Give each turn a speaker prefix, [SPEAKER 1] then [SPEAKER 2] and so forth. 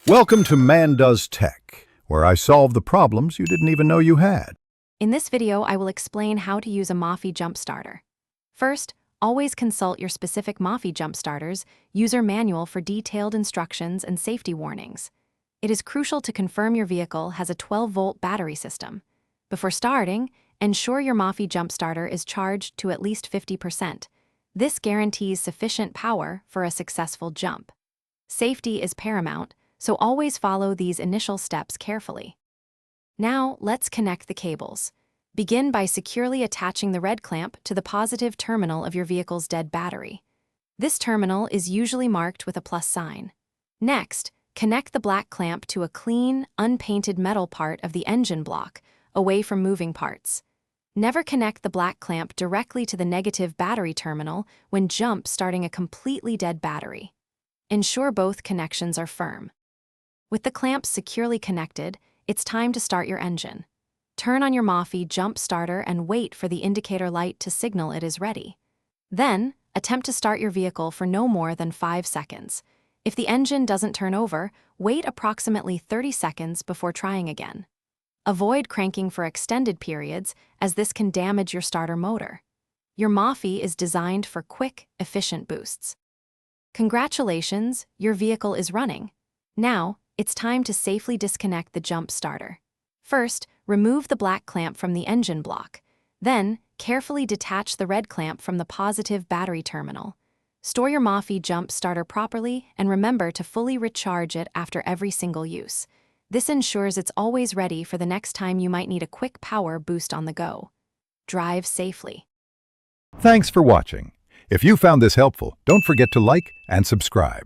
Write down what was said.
[SPEAKER 1] Welcome to Man Does Tech, where I solve the problems you didn't even know you had.
[SPEAKER 2] In this video, I will explain how to use a Mophie Jump Starter. First, always consult your specific Mophie Jump Starter's user manual for detailed instructions and safety warnings. It is crucial to confirm your vehicle has a 12-volt battery system. Before starting, ensure your Mophie Jump Starter is charged to at least 50%. This guarantees sufficient power for a successful jump. Safety is paramount, so always follow these initial steps carefully. Now, let's connect the cables. Begin by securely attaching the red clamp to the positive terminal of your vehicle's dead battery. This terminal is usually marked with a plus sign. Next, connect the black clamp to a clean, unpainted metal part of the engine block, away from moving parts. Never connect the black clamp directly to the negative battery terminal when jump starting a completely dead battery. Ensure both connections are firm. With the clamps securely connected, it's time to start your engine. Turn on your Mophie Jump Starter and wait for the indicator light to signal it is ready. Then, attempt to start your vehicle for no more than 5 seconds. If the engine doesn't turn over, wait approximately 30 seconds before trying again. Avoid cranking for extended periods, as this can damage your starter motor. Your Mophie is designed for quick, efficient boosts. Congratulations, your vehicle is running. Now, it's time to safely disconnect the jump starter. First, remove the black clamp from the engine block. Then, carefully detach the red clamp from the positive battery terminal. Store your Mophie Jump Starter properly and remember to fully recharge it after every single use. This ensures it's always ready for the next time you might need a quick power boost on the go. Drive safely.
[SPEAKER 1] Thanks for watching. If you found this helpful, don't forget to like and subscribe.